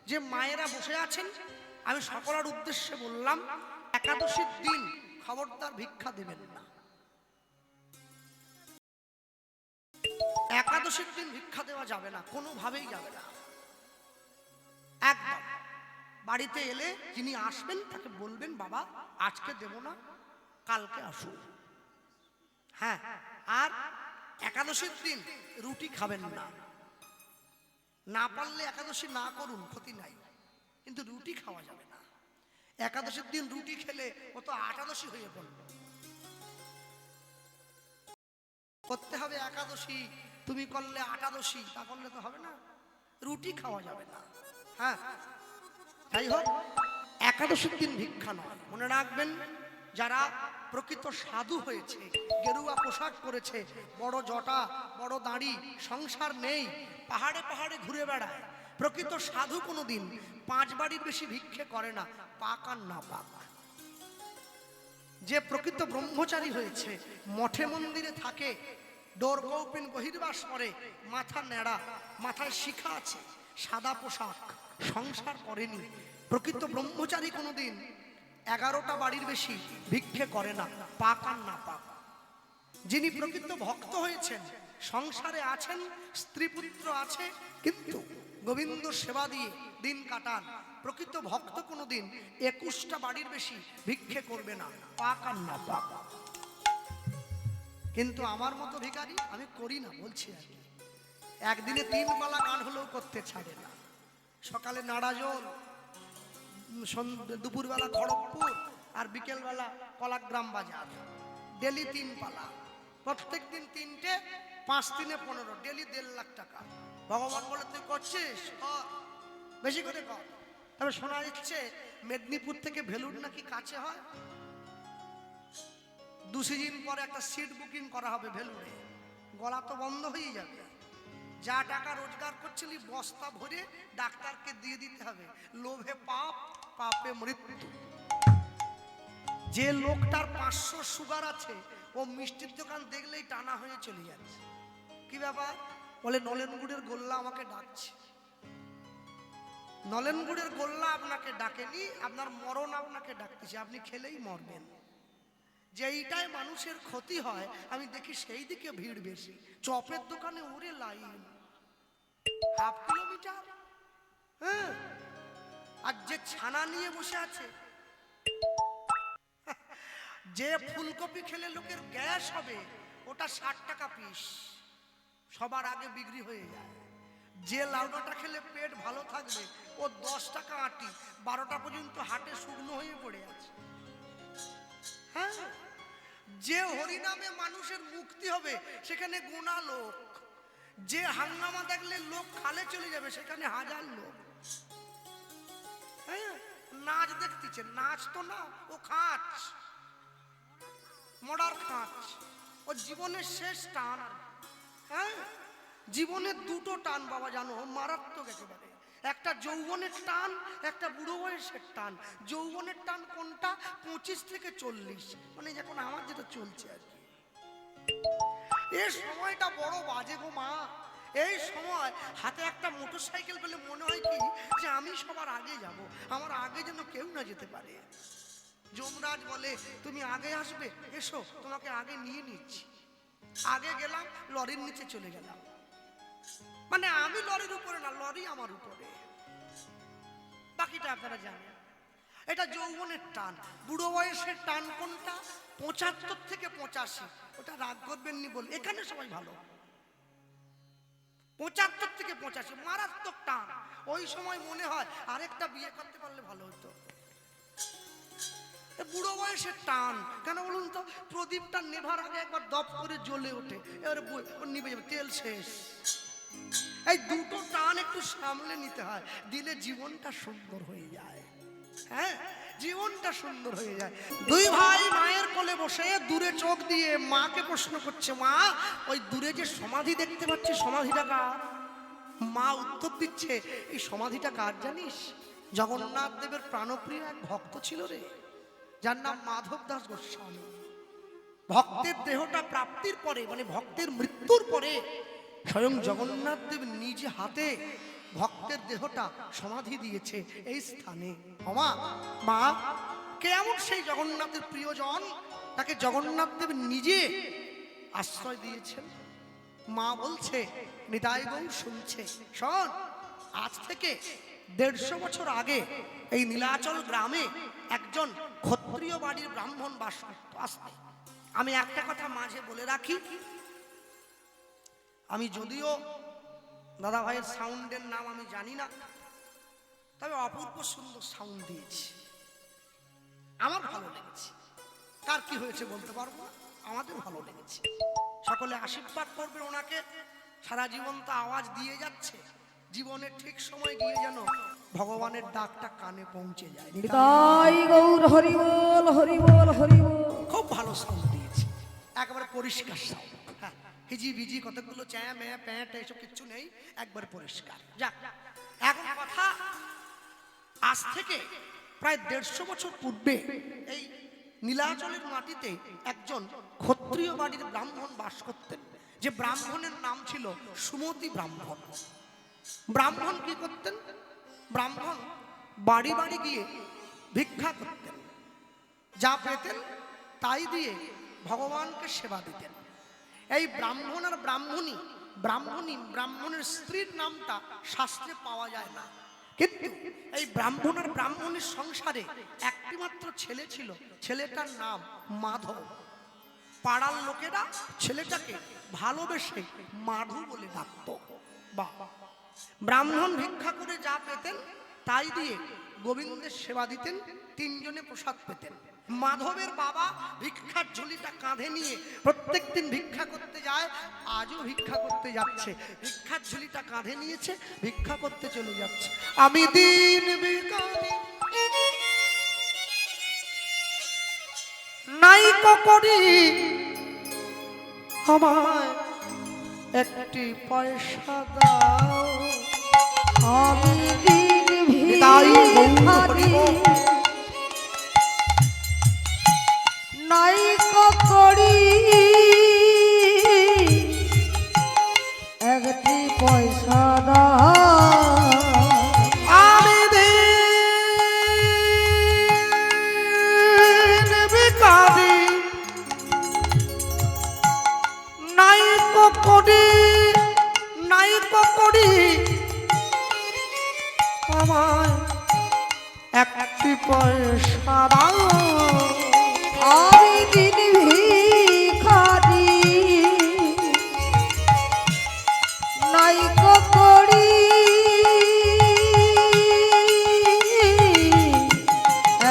যে মায়েরা বসে আছেন, আমি সকলের উদ্দেশ্যে বললাম, একাদশীর দিন খবরদার ভিক্ষা দেবেন না। একাদশীর দিন ভিক্ষা দেওয়া যাবে না, কোনোভাবেই যাবে না। একদম বাড়িতে এলে যিনি আসবেন তাকে বলবেন, বাবা আজকে দেব না, কালকে আসুন। হ্যাঁ, আর একাদশীর দিন রুটি খাবেন না। না পারলে একাদশী না করুন, ক্ষতি নাই, কিন্তু রুটি খাওয়া যাবে না। একাদশীর দিন রুটি খেলে ও তো একাদশী হয়ে পড়ল। করতে হবে একাদশী, তুমি করলে একাদশী, তা করলে তো হবে না, রুটি খাওয়া যাবে না। হ্যাঁ, যাই হোক, একাদশীর দিন ভিক্ষা নয়। মনে রাখবেন, যারা প্রকৃত সাধু হয়েছে, গেরুয়া পোশাক পরেছে, বড় জটা, বড় দাড়ি, সংসার নেই, পাহাড়ে পাহাড়ে ঘুরে বেড়ায়, প্রকৃত সাধু কোনোদিন 5 বাড়ির বেশি ভিক্ষে করে না, পাক আর না পাক। যে প্রকৃত ব্রহ্মচারী হয়েছে, মঠে মন্দিরে থাকে, ডোর কৌপিন বহির্বাস করে, মাথা নেড়া, মাথায় শিখা আছে, সাদা পোশাক, সংসার করেনি, প্রকৃত ব্রহ্মচারী কোনোদিন 11টা বাড়ির বেশি ভিক্ষে করে না, পাক আর না পাক। যিনি প্রকৃত ভক্ত হয়েছেন, সংসারে আছেন, স্ত্রী পুত্র আছে, কিন্তু গোবিন্দ সেবা দিয়ে দিন কাটান, প্রকৃত ভক্ত কোনোদিন 21টা বাড়ির বেশি ভিক্ষে করবে না, পাক আর না পাক। কিন্তু আমার মতো ভিখারি আমি করি না, বলছি আর কি। একদিনে 3 পালা গান হলেও করতে ছাড়ে না। সকালে নাড়াজোল, দুপুরবেলা খড়গপুর, আর বিকেলবেলা কলাগ্রাম বাজার। ডেলি 3 পালা, প্রত্যেক দিন 3টে, 5 দিনে 15, ডেলি 1.5 লাখ টাকা। ভগবান বলে তুই করছিস, বেশি করে কর। তবে শোনা যাচ্ছে মেদিনীপুর থেকে ভেলুর নাকি কাছে হয়। 2 সিজন পরে একটা সিট বুকিং করা হবে ভেলুরে। গলা তো বন্ধ হয়ে যাবে। যা টাকা রোজগার করছিলি বস্তা ভরে ডাক্তারকে দিয়ে দিতে হবে। লোভে পাপ, পাপে মৃত্যু। যে লোকটার 500 সুগার আছে, ও মিষ্টির দোকান দেখলেই টানা হয়ে চলে যাচ্ছে। কি ব্যাপার? বলে নলেন গুড়ের গোল্লা আমাকে ডাকছে। নলেন গুড়ের গোল্লা আপনাকে ডাকেনি, আপনার মরণ আপনাকে ডাকতেছে, আপনি খেলেই মরবেন। যেইটাই মানুষের ক্ষতি হয় আমি দেখি সেই দিকে ভিড় বেশি। চপের দোকানে ওরে লাইন, হাফ কিলোমিটার। হ্যাঁ, আর যে ছানা নিয়ে বসে আছে, যে ফুলকপি খেলে লোকের গ্যাস হবে, ওটা 60 টাকা পিস, সবার আগে বিক্রি হয়ে যায়। যে লাউডাটা খেলে পেট ভালো থাকবে, ও 10 টাকা আটি, 12টা পর্যন্ত হাটে শুকনো হয়ে পড়ে আছে। হ্যাঁ, যে হরিনামে মানুষের মুক্তি হবে, সেখানে গোনা লোক। যে হাঙ্গামা দেখলে লোক খালে চলে যাবে, সেখানে 1000 লোক। হ্যাঁ, নাচ দেখতেছে, নাচ তো না, ও খাচ, মরার খাচ। ও জীবনের শেষ টান। হ্যাঁ, জীবনের 2টো টান বাবা, জানো, মারাত্মক একেবারে। একটা যৌবনের টান, একটা বুড়ো বয়সের টান। যৌবনের টান কোনটা? 25 থেকে 40, মানে যখন আমার যেটা চলছে আর কি। এই সময়টা বড় বাজে গো মা। এই সময় হাতে একটা মোটরসাইকেল পেলে মনে হয় কি যে আমি সবার আগে যাব, আমার আগে যেন কেউ না যেতে পারে। যমরাজ বলে তুমি আগে আসবে, এসো, তোমাকে আগে নিয়ে নিচ্ছি। আগে গেলাম, লরির নিচে চলে গেলাম, মানে আমি লরির উপরে না, লরি আমার উপরে। বাকিটা আপনারা জানেন। এটা যৌবনের টান। বুড়ো বয়সের টান কোনটা? 75 থেকে 85। ওটা রাগ করবেন নি বলে, এখানে সবাই ভালো। 75 থেকে 85 মারাত্মক টান। ওই সময় মনে হয় আরেকটা বিয়ে করতে পারলে ভালো হতো। বুড়ো বয়সের টান কেন বলুন তো? প্রদীপটা নেভার আগে একবার দপ করে জ্বলে ওঠে, এবার নিভে যাবে, তেল শেষ। এই 2টো টান একটু সামলে নিতে হয়, দিলে জীবনটা সুন্দর হয়ে যায়। হ্যাঁ, জীবনটা সুন্দর হয়ে যায়। 2 ভাই মায়ের কোলে বসে দূরে চোখ দিয়ে মাকে প্রশ্ন করছে, মা ওই দূরে যে সমাধি দেখতে পাচ্ছি, সমাধিটা কার? মা উত্তর দিচ্ছে, এই সমাধিটা কার জানিস? জগন্নাথ দেবের প্রাণপ্রিয় এক ভক্ত ছিল রে, যার নাম মাধব দাস গোস্বামী। ভক্তের দেহটা প্রাপ্তির পরে, মানে ভক্তের মৃত্যুর পরে, স্বয়ং জগন্নাথ দেব নিজে হাতে ভক্তের দেহটা সমাধি দিয়েছে এই স্থানে। ওমা মা, কেমন সেই জগন্নাথের প্রিয়জন, তাকে জগন্নাথ দেব নিজে আশ্রয় দিয়েছেন। মা বলছে, নিতাই গৌ শুনছে, শোন, আজ থেকে 150 বছর আগে এই নীলাচল গ্রামে একজন ক্ষত্রিয় বাড়ির ব্রাহ্মণ বাস করত। আসতে আমি একটা কথা মাঝে বলে রাখি, আমি যদিও দাদা ভাইয়ের সাউন্ডের নাম আমি জানি না, তবে অপূর্ব সুন্দর সাউন্ড দিয়েছি, আমার ভালো লেগেছে। কার কি হয়েছে বলতে পারবো না, আমাদের ভালো লেগেছে। সকলে আশীর্বাদ করবে ওনাকে, সারা জীবন তো আওয়াজ দিয়ে যাচ্ছে, জীবনের ঠিক সময় গিয়ে যেন ভগবানের ডাকটা কানে পৌঁছে যায়। নিতাই গৌর হরি বল, হরি বল, হরি বল। খুব ভালো সাউন্ড দিয়েছে, একেবারে পরিষ্কার সাউন্ড। হ্যাঁ, হিজি বিজি কতগুলো চ্যা ম্যা প্যাঁট এসব কিচ্ছু নেই, একবার পরিষ্কার। যাক, এখন কথা, আজ থেকে প্রায় 150 বছর পূর্বে এই নীলাচলের মাটিতে একজন ক্ষত্রিয় বাড়ির ব্রাহ্মণ বাস করতেন, যে ব্রাহ্মণের নাম ছিল সুমতি ব্রাহ্মণ। ব্রাহ্মণ কি করতেন? ব্রাহ্মণ বাড়ি বাড়ি গিয়ে ভিক্ষা করতেন, যা পেতেন তাই দিয়ে ভগবানকে সেবা দিতেন। এই ব্রাহ্মণ আর ব্রাহ্মণের স্ত্রীর নামটা শাস্ত্রে পাওয়া যায় না, কিন্তু এই ব্রাহ্মণ আর ব্রাহ্মণের সংসারে একটি মাত্র ছেলে ছিল, ছেলেটার নাম মাধব। পাড়ার লোকেরা ছেলেটাকে ভালোবেসে মাধু বলে ডাকত। বাহ! ব্রাহ্মণ ভিক্ষা করে যা পেতেন তাই দিয়ে গোবিন্দের সেবা দিতেন, 3 জনে প্রসাদ পেতেন। মাধবের বাবা ভিক্ষার ঝুলিটা কাঁধে নিয়ে প্রত্যেকদিন ভিক্ষা করতে যায়, আজও ভিক্ষা করতে যাচ্ছে, ভিক্ষার ঝুলিটা কাঁধে নিয়েছে, ভিক্ষা করতে চলে যাচ্ছে। আমি দিন ভিখারি নাই করি, আমায় একটি পয়সা দাও, আমি দিন ভিখারি নাই করি, একটি পয়সা দাও। আমি দিন ভিখারি নাই করি, আমায় একটি পয়সা দাও। আমি দিন ভিখারি নাই করি,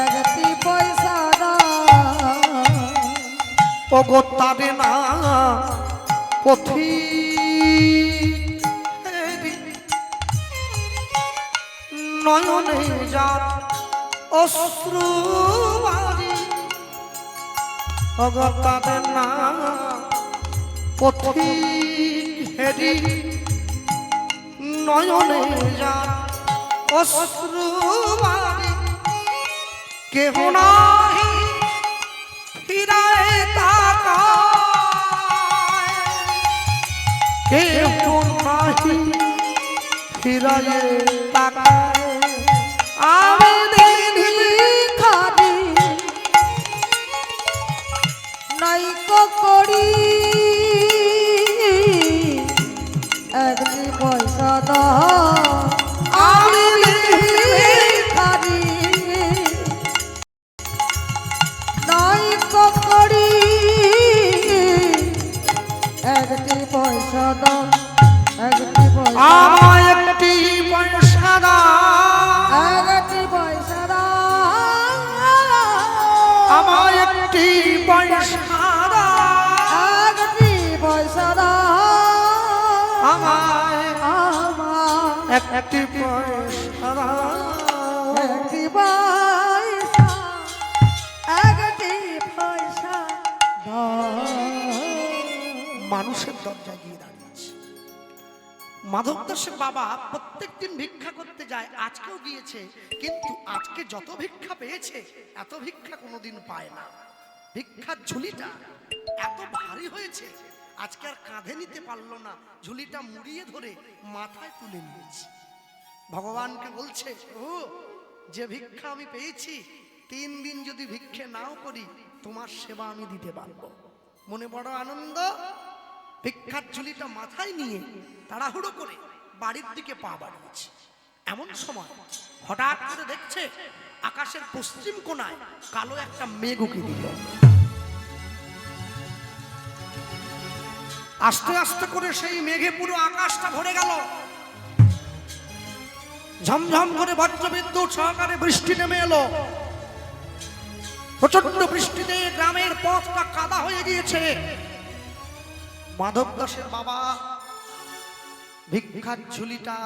একটি পয়সা দাও। ওগো তারে না পথি নয়নে যার অশ্রু বাড়ি, ওগো তারে না পথি হেরি নয়নে যার অশ্রু বাড়ি, কেহ নাহি ফিরায় তাকায়, কেহ নাহি ফিরায় তাকায়। আমি দিন ভিখারি নাই করি, একটি পয়সা দাও। আমি ভিখারি নাই করি, একটি পয়সা দাও, একটি পয়সা, আমায় একটি পয়সা দাও, একটি পয়সা দাও। আমায় একটি পয়সা দাও, একটি পয়সা দাও। আমায় আমার একটি পয়সা দাও। একটি পয়সা, একটি পয়সা দাও। মানুষের দরজা গিয়ে দাঁড়িয়েছে। মাধব দাসের বাবা প্রত্যেকদিন ভিক্ষা করতে যায়, আজকেও গিয়েছে, কিন্তু আজকে যত ভিক্ষা পেয়েছে এত ভিক্ষা কোনোদিন পায় না। ভিক্ষার ঝুলিটা এত ভারী হয়েছে, আজকে আর কাঁধে নিতে পারলো না, ঝুলিটা মুড়িয়ে ধরে মাথায় তুলে নিয়েছে। ভগবানকে বলছে, ও যে ভিক্ষা আমি পেয়েছি 3 দিন যদি ভিক্ষে নাও করি তোমার সেবা আমি দিতে পারবো। মনে বড় আনন্দ, ভিক্ষার ঝুলিটা মাথায় নিয়ে তাড়াহুড়ো করে বাড়ির দিকে পা বাড়িয়েছে। এমন সময় হঠাৎ করে দেখছে আকাশের পশ্চিম কোণায় কালো একটা মেঘ উঁকি দিল। আস্তে আস্তে করে সেই মেঘে পুরো আকাশটা ভরে গেল। ঝমঝম করে বজ্রবিদ্যুৎ সহকারে বৃষ্টি নেমে এলো। প্রচন্ড বৃষ্টিতে গ্রামের পথটা কাদা হয়ে গিয়েছে। মাধব দাসের বাবা ভিক্ষার ঝুলিটা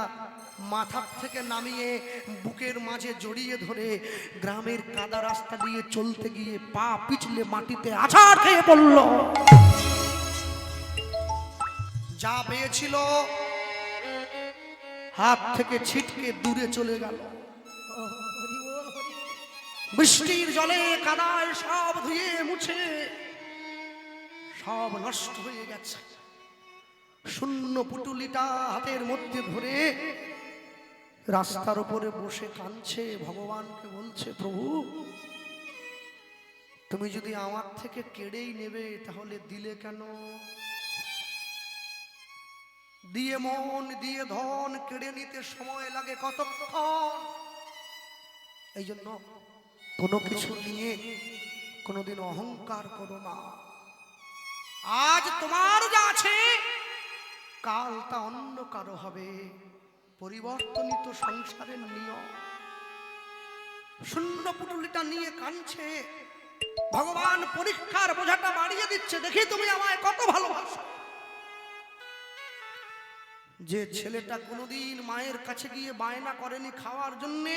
মাথার থেকে নামিয়ে বুকের মাঝে জড়িয়ে ধরে গ্রামের কাদা রাস্তা দিয়ে চলতে গিয়ে পা পিছলে মাটিতে আছাড় খেয়ে পড়ল। যা পেয়েছিল হাত থেকে ছিটকে দূরে চলে গেল। বৃষ্টির জলে কাদায় সব ধুয়ে মুছে সব নষ্ট হয়ে গেছে। শূন্য পুটুলিটা হাতের মধ্যে ধরে রাস্তার উপরে বসে কাঁদছে, ভগবানকে বলছে, প্রভু তুমি যদি আমার থেকে কেড়েই নেবে তাহলে দিলে কেন? দিয়ে মন দিয়ে ধন কেড়ে নিতে সময় লাগে কতক্ষণ। এই জন্য কোনো কিছু নিয়ে কোনোদিন অহংকার করো না। আজ তোমার যা আছে কাল তা অন্য কারো হবে। পরিবর্তনই তো সংসারের নিয়ম। শূন্য পুটুলিটা নিয়ে কাঁদছে। ভগবান পরীক্ষার বোঝাটা বাড়িয়ে দিচ্ছে, দেখি তুমি আমায় কত ভালোবাসো। যে ছেলেটা কোনোদিন মায়ের কাছে গিয়ে বায়না করেনি খাওয়ার জন্যে,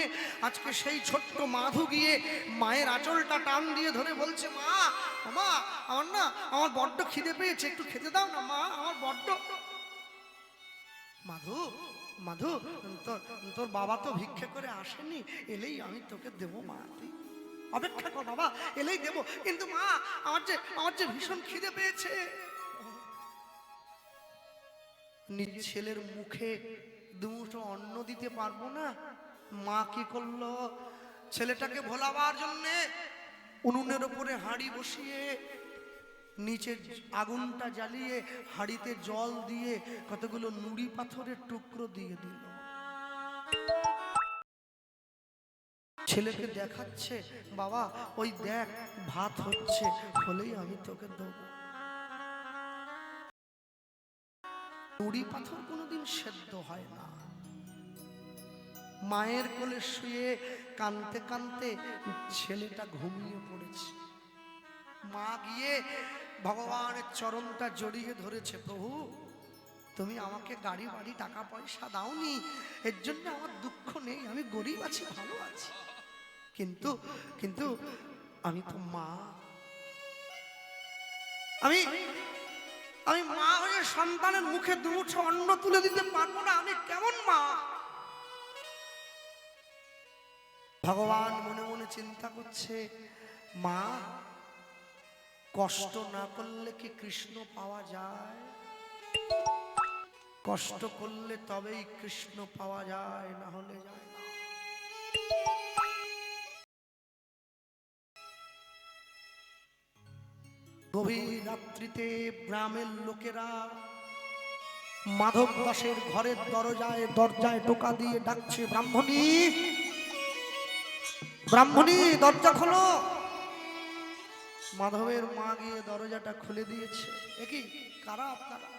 আজকে সেই ছোট্ট মাধু গিয়ে মায়ের আঁচলটা টান দিয়ে ধরে বলছে, মা মা আমার বড্ড খিদে পেয়েছে, একটু খেতে দাও না মা, আমার বড্ড। মাধু মাধু তোর বাবা তো ভিক্ষে করে আসেনি, এলেই আমি তোকে দেবো মা, তুই অপেক্ষা কর বাবা, এলেই দেবো। কিন্তু মা আমার যে ভীষণ খিদে পেয়েছে। নিজ ছেলের মুখে দুমুঠো অন্ন দিতে পারবো না। মা কি করলো, ছেলেটাকে ভোলাবার জন্যে উনুনের উপরে হাঁড়ি বসিয়ে নিচে আগুনটা জ্বালিয়ে হাঁড়িতে জল দিয়ে কতগুলো নুড়ি পাথরের টুকরো দিয়ে দিল। ছেলেকে দেখাচ্ছে, বাবা ওই দেখ ভাত হচ্ছে, হলেই আমি তোকে দেবো। নুড়ি পাথর কোনোদিন সেদ্ধ হয় না। মায়ের কোলে শুয়ে কাঁদতে কাঁদতে ছেলেটা ঘুমিয়ে পড়েছে। মা গিয়ে ভগবানের চরণটা জড়িয়ে ধরেছে, প্রভু তুমি আমাকে গাড়ি বাড়ি টাকা পয়সা দাওনি, এর জন্য আমার দুঃখ নেই, আমি গরিব আছি, ভালো আছি, কিন্তু কিন্তু আমি তো মা, আমি আমি মা হয়ে সন্তানের মুখে দুমুঠো অন্ন তুলে দিতে পারবো না, আমি কেমন মা? ভগবান মনে মনে চিন্তা করছে, মা কষ্ট না করলে কি কৃষ্ণ পাওয়া যায়? কষ্ট করলে তবেই কৃষ্ণ পাওয়া যায়, না হলে যায় না। গভীর রাত্রিতে গ্রামের লোকেরা মাধব দাসের ঘরের দরজায় টোকা দিয়ে ডাকছে, ব্রাহ্মণী ব্রাহ্মণী দরজা খোলো। মাধবের মা গিয়ে দরজাটা খুলে দিয়েছে। একই কারা আপনারা?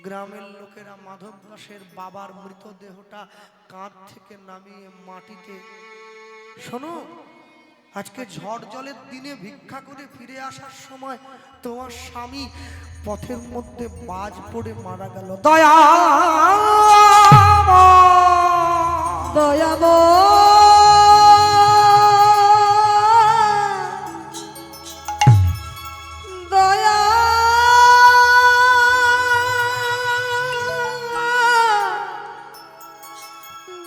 গ্রামের লোকেরা মাধব দাসের বাবার মৃতদেহটা কাঁধ থেকে নামিয়ে মাটিতে, শোনো আজকে ঝড় জলের দিনে ভিক্ষা করে ফিরে আসার সময় তোমার স্বামী পথের মধ্যে বাজ পড়ে মারা গেল। দয়া দয়াব দয়া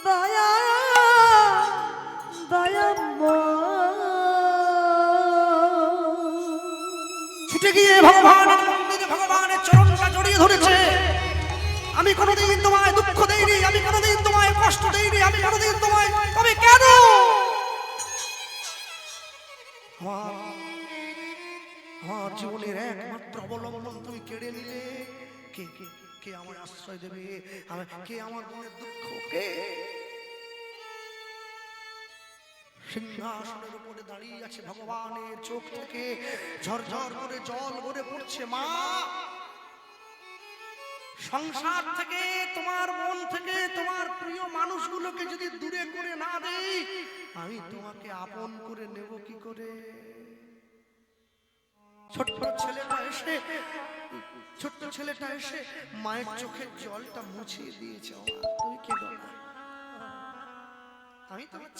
দয়া দয়াব ছুটে গিয়ে ভগবানের মন্দিরে ভগবানের চরণটা জড়িয়ে ধরেছে। আমি কোনোদিন তোমায় দুঃখ দেইনি, আমি কোনোদিন কষ্ট দেইনি আমি কোনোদিন তোমায়, তবে কেন আমার জীবনের একমাত্র অবলম্বন তুমি কেড়ে নিলে? কে কে কে আমার আশ্রয় দেবে? কে আমার মনের দুঃখ? কে? সিংহাসনের উপরে দাঁড়িয়ে আছে ভগবানের চোখ থেকে ঝরঝর করে জল গড়ে পড়ছে। মা, সংসার থেকে, তোমার মন থেকে তোমার প্রিয় মানুষগুলোকে যদি দূরে করে না দেই, আমি তোমাকে আপন করে নেব কি করে? ছোট্ট ছেলেটা এসে মায়ের চোখের জলটা মুছিয়ে দিয়েছে। তুমি কেঁদো না, আমি তোমার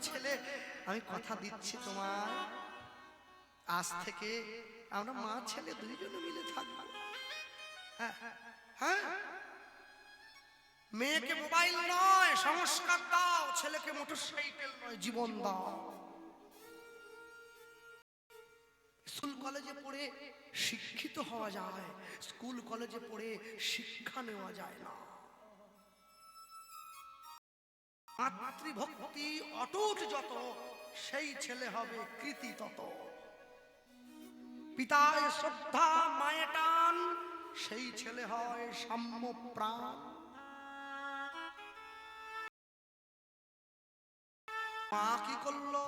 ছেলে, আমি কথা দিচ্ছি তোমার, আজ থেকে আমরা মা ছেলে দুইজনে মিলে থাকবো। হ্যাঁ, মেয়েকে মোবাইল নয় সংস্কার দাও, ছেলেকে মোটরসাইকেল নয় জীবন দাও। স্কুল কলেজে পড়ে শিক্ষিত হওয়া যায়, স্কুল কলেজে পড়ে শিক্ষা নেওয়া যায় না। মাতৃভক্তি অটুট যত, সেই ছেলে হবে কৃতি তত। পিতায় শ্রদ্ধা মায়ে টান, সেই ছেলে হয় সাম্য প্রাণ। মা কি করলো?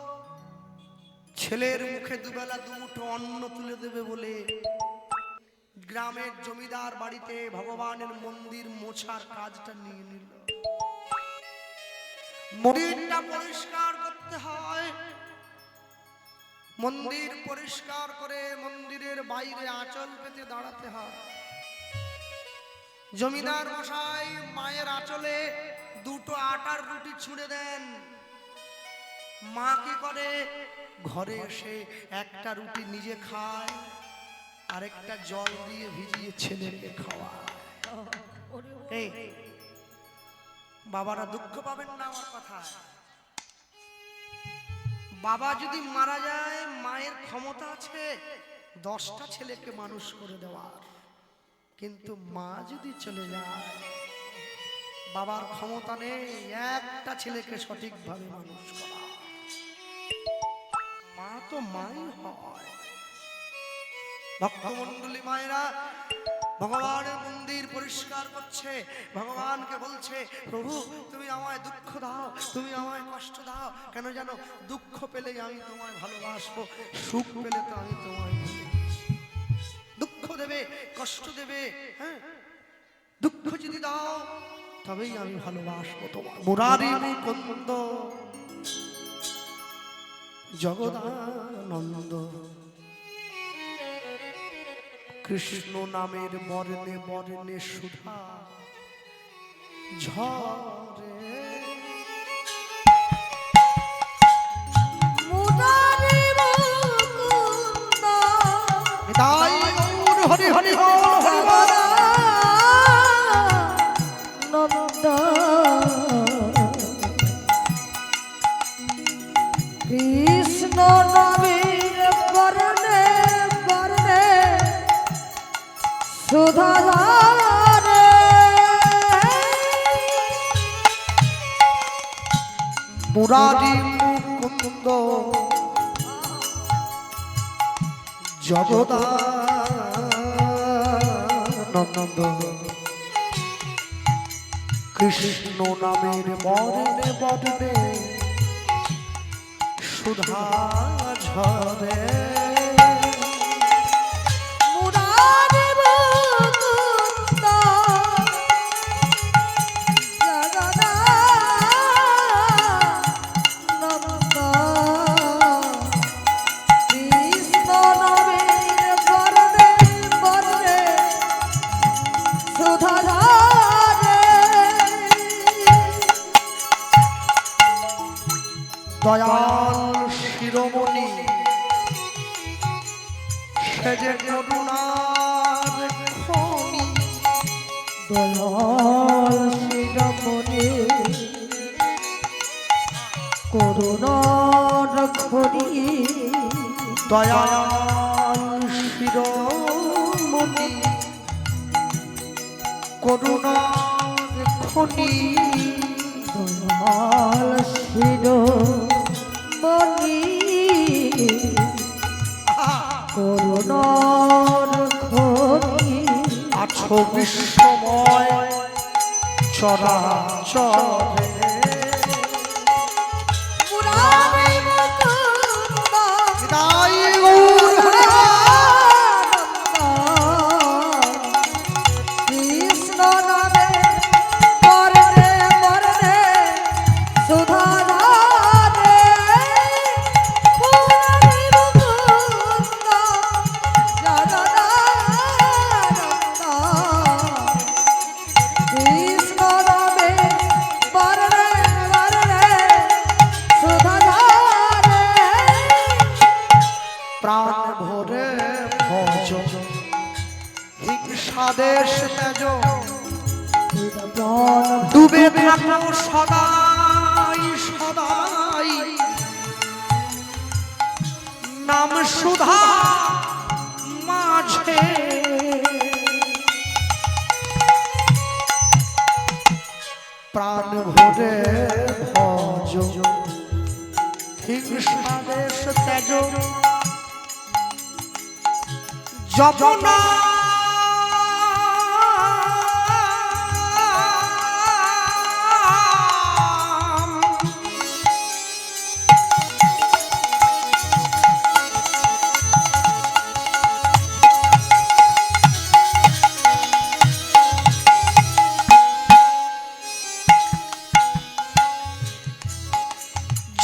ছেলের মুখে দুবেলা দুমুঠো অন্ন তুলে দেবে বলে গ্রামের জমিদার বাড়িতে ভগবানের মন্দির মোছার কাজটা নিয়ে নিল। মন্দিরটা পরিষ্কার করতে হয়, মন্দির পরিষ্কার করে মন্দিরের বাইরে আঁচল পেতে দাঁড়াতে হয়। জমিদার মশাই মায়ের আঁচলে দুটো আটার রুটি ছুঁড়ে দেন। মা কি করে? ঘরে এসে একটা রুটি নিজে খায়, আরেকটা জল দিয়ে ভিজিয়ে ছেলেকে খাওয়ায়। এই বাবারা দুঃখ পাবেন না আমার কথায়। বাবা যদি মারা যায়, মায়ের ক্ষমতা আছে 10টা ছেলেকে মানুষ করে দেওয়ার, কিন্তু মা যদি চলে যায়, বাবার ক্ষমতা নেই একটা ছেলেকে সঠিকভাবে মানুষ করা। মা তো মাই হয়। ভক্তমণ্ডলী মায়েরা ভগবানের মন্দির পরিষ্কার করছে, ভগবানকে বলছে, প্রভু তুমি আমায় দুঃখ দাও, তুমি আমায় কষ্ট দাও। কেন জানো? দুঃখ পেলেই আমি তোমায় ভালোবাসবো, সুখ পেলে তো আমি তোমায় দুঃখ দেবে, কষ্ট দেবে, হ্যাঁ, দুঃখ যদি দাও তবেই আমি ভালোবাসবো তোমায়। মুরারি মুকুন্দ জগদানন্দ, কৃষ্ণ নামের বর্ণে বর্ণে সুধা ঝরে। মুরারি মুকুন্দ হরি হরি হরি নন্দ, কৃষ্ণ নবীর বর্ণে বর্ণে সুধারে। মুরারি মুকুন্দ জগদানন্দ, কৃষ্ণ নামের বর্ণে বর্ণে সুধা ঝরে। মুরারি মুকুন্দ জগদানন্দ, কৃষ্ণ নবীর বর্ণে বর্ণে সুধারে। দয়াল শিরোমণি সেজে করুণার খনি, দয়াল শিরোমণি করুণার খনি, দয়াল শিরোমণি করুণার খনি। ময় চরাচরে মুরারি মুকুন্দ তাই গৌর কৃষ্ণ নামে মরণে মরণে সুধা ধারে মুরারি মুকুন্দ জগদানন্দ কৃষ্ণ নামে মরণে মরণে সুধা ধারে প্রাণ ভরে ভজ হিংসাদেশ তেজ ডুবে থাকো সদাই সদাই নাম সুধা মাঝে প্রাণ ভরে ভজ হিংসাদেশ তেজ যবনা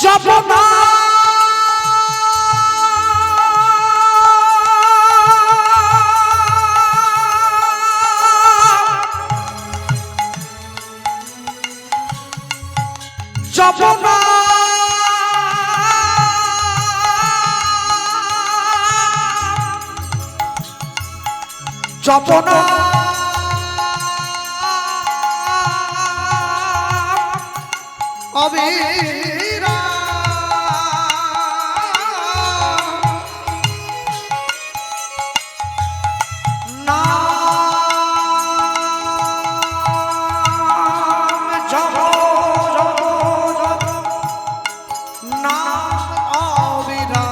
যবনা যবনা যবনা অবিরা নাম জপ জপ জপ নাম অবিরা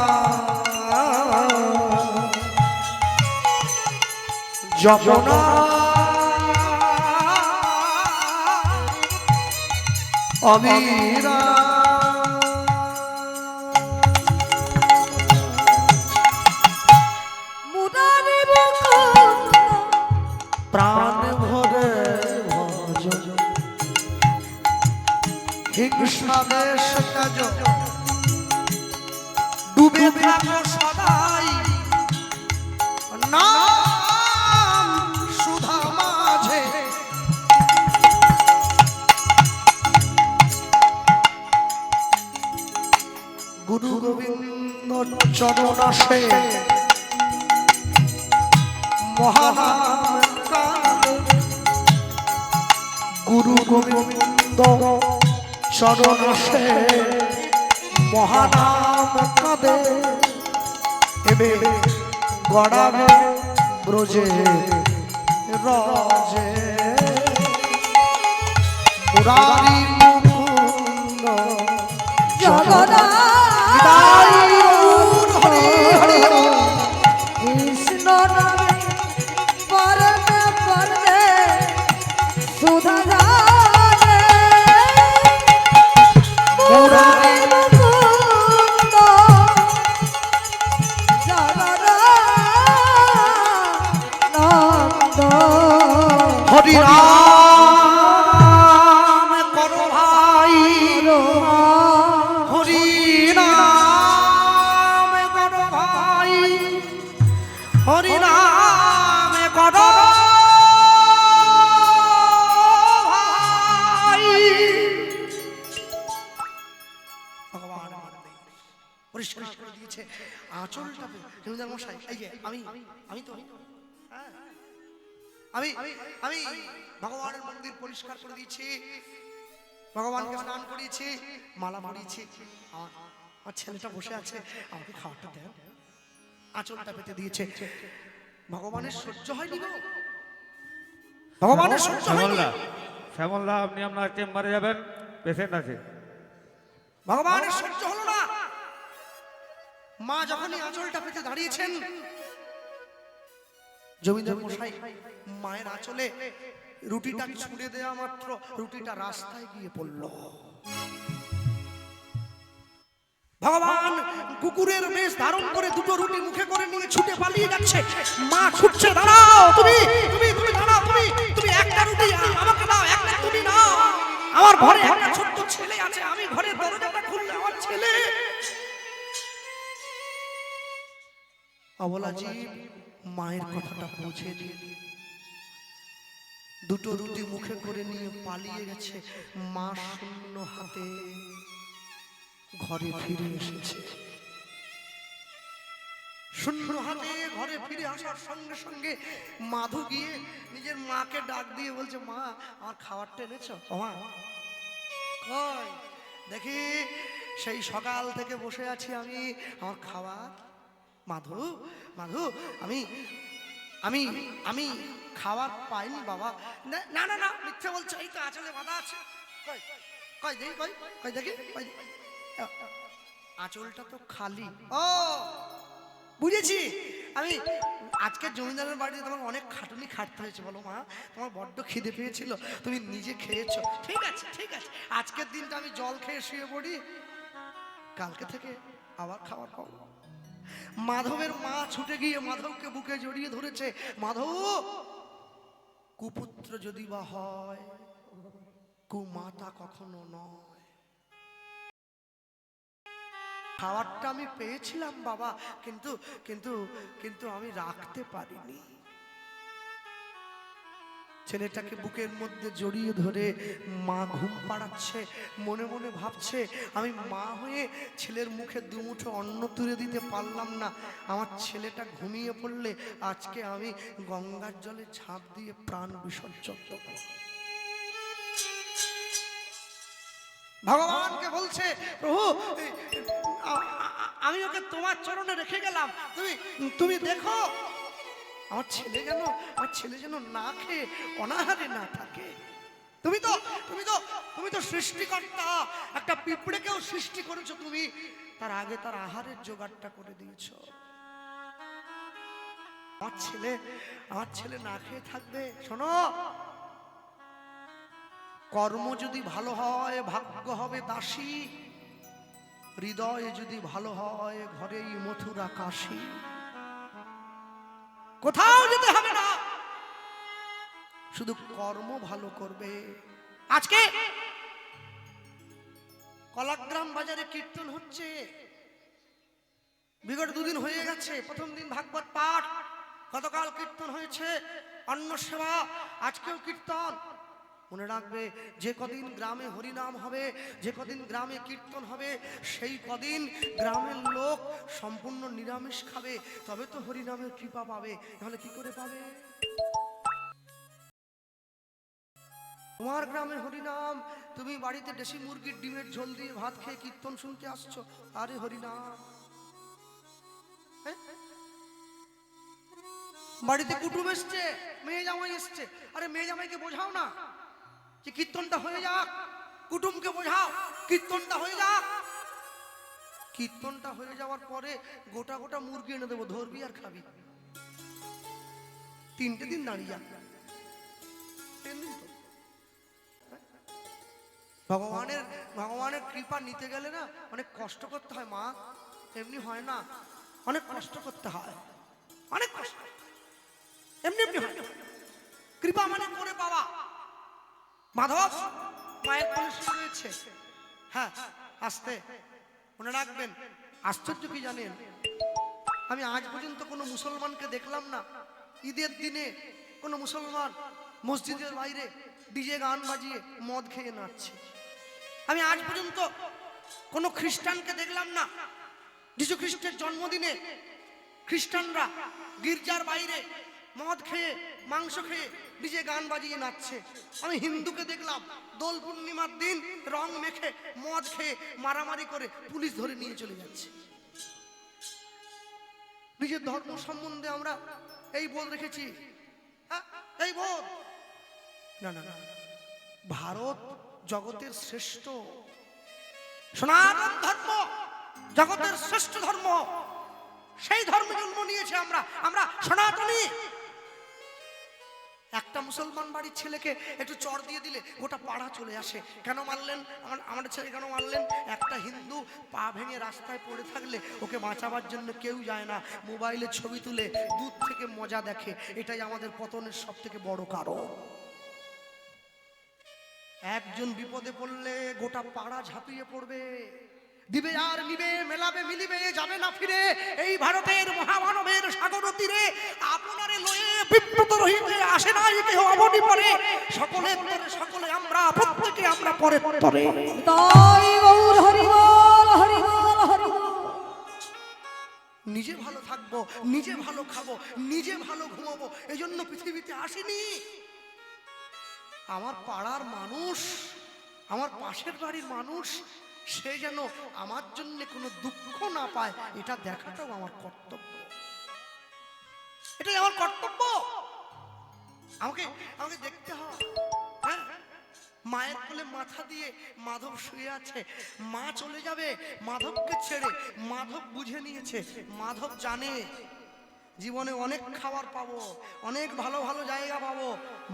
যপনা অবিরা মুরারি মুকুন্দ প্রাণ ভরে ভজ হিংসাদেশ তেজ ডুবে থাকো সদাই নাম সুধা মাঝে গুরু গোবিন্দ চরণাসে মহানাম কাঁদে গুরু গোবিন্দ চরণাসে মহানাম কাঁদে এবে গড়াবে ব্রজে রজে মুরারি মুকুন্দ জগদানন্দ হরি হরি হরি কৃষ্ণ নামে মরণে মরণে সুধা ধারে মুরারি মুকুন্দ জগদানন্দ হরি রাম করো ভাই হরি নাম করো ভাই হরি নাম করো ভাই ভগবান পরিষ্কার করে দিয়েছে আঁচলটা জমিদার মশাই এই যে আমি তো হ্যাঁ আমি আমি ভগবানের মন্দির পরিষ্কার করে দিয়েছি ভগবানকে স্নান করিয়েছি মালা পরিয়েছি আমার ছেলেটা বসে আছে আমাকে খাওয়াটা দেন আঁচলটা পেতে দিয়েছে ভগবানের সহ্য হয়নি গো ভগবানের সহ্য হয়নি শ্যামলদা আপনি আপনার চেম্বারে যাবেন, পেশেন্ট আছে। ভগবানের সহ্য হলো না মা যখনই আঁচলটা পেতে দাঁড়িয়েছেন জমিদার মশাই মায়ের আঁচলে রুটিটা ছুঁড়ে দেওয়া মাত্র রুটিটা রাস্তায় গিয়ে পড়ল। ভগবান কুকুরের বেশ ধারণ করে দুটো রুটি মুখে করে নিয়ে ছুটে পালিয়ে যাচ্ছে। মা ছুটছে, দাঁড়াও তুমি, তুমি তুমি দাঁড়াও, তুমি তুমি একটা রুটি আমাকে দাও, একটা তুমি নাও। আমার ঘরে একটা ছোট্ট ছেলে আছে, আমি ঘরে দরজাটা খুললে আমার ছেলে। অবলা জীব মায়ের কথাটা বুঝে নিয়ে দুটো রুটি মুখে করে নিয়ে পালিয়ে গেছে। মা শূন্য হাতে ঘরে ফিরে এসেছে। শূন্য হাতে ঘরে ফিরে আসার সঙ্গে সঙ্গে মাধু গিয়ে নিজের মাকে ডাক দিয়ে বলছে, মা আমার খাবারটা এনেছো? মা কই দেখি, সেই সকাল থেকে বসে আছি আমি, আমার খাবার। মাধু মাধু আমি আমি আমি খাবার পাইনি বাবা। না না না মিথ্যে বলছো, এই তো আঁচলে বাঁধা আছে। কই কই দেখি, কই কই দেখি, কই আঁচলটা তো খালি। ও বুঝেছি, আমি আজকে জমিদারের বাড়িতে তোমার অনেক খাটুনি খাটতে হয়েছে। বলো মা, তোমার বড্ড খিদে পেয়েছিল, তুমি নিজে খেয়েছো। ঠিক আছে ঠিক আছে, আজকের দিনটা আমি জল খেয়ে শুয়ে পড়ি, কালকে থেকে আবার খাবার পাবো। মাধবের মা ছুটে গিয়ে মাধবকে বুকে জড়িয়ে ধরেছে। মাধব, কুপুত্র যদি বা হয়, কুমাতা কখনো নয়। খাবারটা আমি পেয়েছিলাম বাবা, কিন্তু কিন্তু কিন্তু আমি রাখতে পারিনি। ছেলেটাকে বুকের মধ্যে জড়িয়ে ধরে মা ঘুম পাড়াচ্ছে, মনে মনে ভাবছে, আমি মা হয়ে ছেলের মুখে দুমুঠো অন্ন তুলে দিতে পারলাম না। আমার ছেলেটা ঘুমিয়ে পড়লে আজকে আমি গঙ্গার জলে ঝাঁপ দিয়ে প্রাণ বিসর্জন দেব। ভগবানকে বলছে, প্রভু আমি ওকে তোমার চরণে রেখে গেলাম, তুমি তুমি দেখো আমার ছেলে যেন না খেয়ে অনাহারে না থাকে। তুমি তো সৃষ্টিকর্তা, একটা পিঁপড়েকেও সৃষ্টি করেছো তুমি, তার আগে তার আহারের জোগাড়টা করে দিয়েছো। আমার ছেলে না খেয়ে থাকবে। শোনো, কর্ম যদি ভালো হয় ভাগ্য হবে দাসী, হৃদয় যদি ভালো হয় ঘরেই মথুরা কাশী। কোথাও যেতে হবে না, শুধু কর্ম ভালো করবে। আজকে কলাগ্রাম বাজারে কীর্তন হচ্ছে, বিগত দুদিন হয়ে গেছে। প্রথম দিন ভাগবত পাঠ, গতকাল কীর্তন হয়েছে, অন্ন সেবা, আজকেও কীর্তন। মনে রাখবে, যে কদিন গ্রামে হরিনাম হবে, যে কদিন গ্রামে কীর্তন হবে, সেই কদিন গ্রামের লোক সম্পূর্ণ নিরামিষ খাবে, তবে তো হরিনামের কৃপা পাবে, তাহলে কি করে পাবে? তোমার গ্রামে হরিনাম, তুমি বাড়িতে দেশি মুরগির ডিমের ঝোল দিয়ে ভাত খেয়ে কীর্তন শুনতে আসছো, আরে হরিনাম। বাড়িতে কুটুম এসছে, মেয়ে জামাই এসছে, আরে মেয়ে জামাইকে বোঝাও না যে কীর্তনটা হয়ে যাক, কুটুমকে বোঝাও কীর্তনটা হয়ে যাক। কীর্তনটা হয়ে যাওয়ার পরে গোটা গোটা মুরগি এনে দেবো, ধরবি আর খাবি। 3টে দিন দাঁড়িয়ে যাক, 3 দিন তো। ভগবানের কৃপা নিতে গেলে না অনেক কষ্ট করতে হয় মা, এমনি হয় না, অনেক কষ্ট করতে হয়, অনেক কষ্ট, এমনি এমনি হয় না। কৃপা মানে করে পাওয়া। মাধব মায়ের কোলে শুয়ে রয়েছে, হ্যাঁ আসতে মনে রাখবেন। আশ্চর্য কি জানেন, আমি আজ পর্যন্ত কোনো মুসলমানকে দেখলাম না ঈদের দিনে কোনো মুসলমান মসজিদের বাইরে ডিজে গান বাজিয়ে মদ খেয়ে নাচছে। আমি আজ পর্যন্ত কোনো খ্রিস্টানকে দেখলাম না যীশু খ্রিস্টের জন্মদিনে খ্রিস্টানরা গির্জার বাইরে মদ খেয়ে মাংস খেয়ে ডিজে গান বাজিয়ে নাচছে। আমি হিন্দুকে দেখলাম দোল পূর্ণিমার দিন রং মেখে মদ খেয়ে মারামারি করে পুলিশ ধরে নিয়ে চলে যাচ্ছে। নিজের ধর্ম সম্বন্ধে আমরা এই বোধ রেখেছি, এই বোধ না না না, ভারত জগতের শ্রেষ্ঠ সনাতন ধর্ম, জগতের শ্রেষ্ঠ ধর্ম, সেই ধর্মে জন্ম নিয়েছে আমরা, আমরা সনাতনী। একটা মুসলমান বাড়ির ছেলেকে একটু চড় দিয়ে দিলে গোটা পাড়া চলে আসে। কেন মারলেন আমাদের ছেলে, কেন মারলেন? একটা হিন্দু পা ভেঙে রাস্তায় পড়ে থাকলে ওকে বাঁচাবার জন্য কেউ যায় না, মোবাইলে ছবি তুলে দূর থেকে মজা দেখে। এটাই আমাদের পতনের সব থেকে বড় কারণ। একজন বিপদে পড়লে গোটা পাড়া ঝাঁপিয়ে পড়বে, দিবে আর নিবে, মেলাবে মিলিবে, যাবে না ফিরে। এই ভারতের মহামানবের সাগর তীরে আপনারে লয়ে বিপ্রত রহিতে আসে না কেহ অবধি পরে। সকলের তরে সকলে আমরা, প্রত্যেকে আমরা পরে তরে। তাই গৌর হরি বল হরি বল হরি বল। নিজে ভালো থাকবো, নিজে ভালো খাবো, নিজে ভালো ঘুমাবো, এই জন্য পৃথিবীতে আসিনি। আমার পাড়ার মানুষ, আমার পাশের বাড়ির মানুষ, সে যেন আমার জন্য কোনো দুঃখ না পায়, এটা দেখাটাও আমার কর্তব্য। এটাই আমার কর্তব্য। আমাকে আমাকে দেখতে হয়। হ্যাঁ, মায়ের কোলে মাথা দিয়ে মাধব শুয়ে আছে, মা চলে যাবে মাধবকে ছেড়ে। মাধব বুঝে নিয়েছে, মাধব জানে জীবনে অনেক খাবার পাবো, অনেক ভালো ভালো জায়গা পাবো,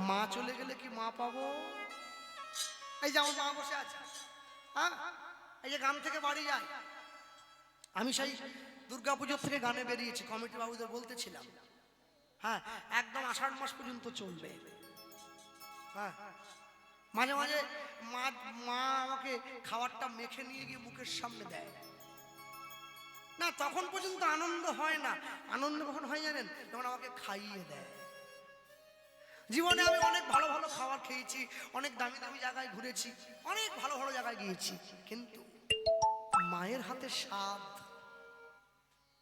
মা চলে গেলে কি মা পাবো? এই যে আমার মা বসে আছে, হ্যাঁ, এই যে গান থেকে বাড়ি যায়। আমি সেই দুর্গাপুজোর থেকে গানে বেরিয়েছি, কমিটি বাবুদের বলতেছিলাম, হ্যাঁ, একদম আষাঢ় মাস পর্যন্ত চলবে। হ্যাঁ, মাঝে মাঝে মা আমাকে খাবারটা মেখে নিয়ে গিয়ে মুখের সামনে দেয় না, তখন পর্যন্ত আনন্দ হয় না। আনন্দ কখন হয় জানেন? যখন আমাকে খাইয়ে দেয়। জীবনে আমি অনেক ভালো ভালো খাবার খেয়েছি, অনেক দামি দামি জায়গায় ঘুরেছি, অনেক ভালো ভালো জায়গায় গিয়েছি, কিন্তু মায়ের হাতে স্বাদ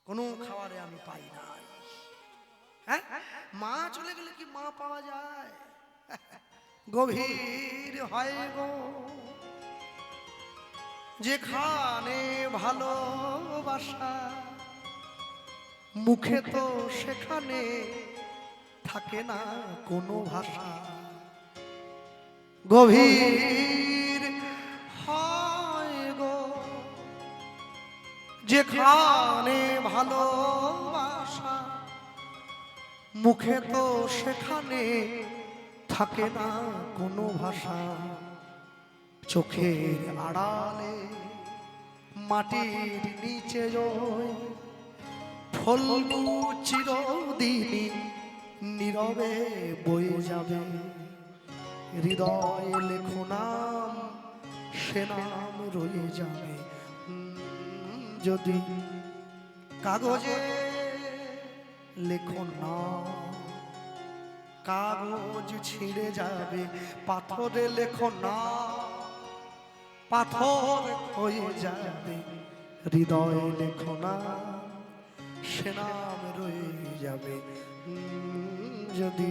কোনো খাবারে আমি পাই না। হ্যাঁ, মা চলে গেলে কি মা পাওয়া যায়? গভীর হয় গো যেখানে ভালোবাসা, মুখে তো সেখানে থাকে না কোনো ভাষা। গভীর হয় গো যেখানে ভালোবাসা, মুখে তো সেখানে থাকে না কোনো ভাষা। চোখের আড়ালে মাটির নিচে জয় ফলবু চিরদিনই নীরবে বয়ে যাবে। হৃদয়ে লেখো নাম, সে নাম রয়ে যাবে। যদি কাগজে লেখো না, কাগজ ছিঁড়ে যাবে। পাথরে লেখো না, পাথর হয়ে যাবে। হৃদয়ে লেখো না, সে নাম রয়ে যাবে। যদি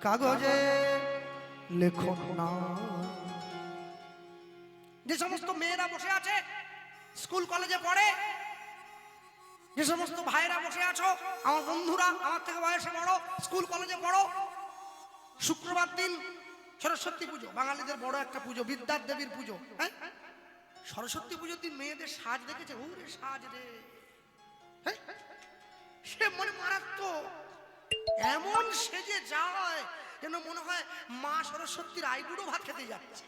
কাগজে লেখো না। যে সমস্ত মেয়েরা বসে আছে স্কুল কলেজে পড়ে, যে সমস্ত ভাইরা বসে আছো, আমার বন্ধুরা, আমার থেকে বয়সে বড়, স্কুল কলেজে পড়ো, শুক্রবার দিন সরস্বতী পুজো, বাঙালিদের বড় একটা পুজো, বিদ্যার দেবীর পুজো। হ্যাঁ, সরস্বতী পুজোর দিন মেয়েদের সাজ দেখেছে? ওরে সাজ রে, হ্যাঁ, সে মনে মারাত্মক। এমন সেজে যায় যেন মনে হয় মা সরস্বতীর আইবুড়ো ভাত খেতে যাচ্ছে।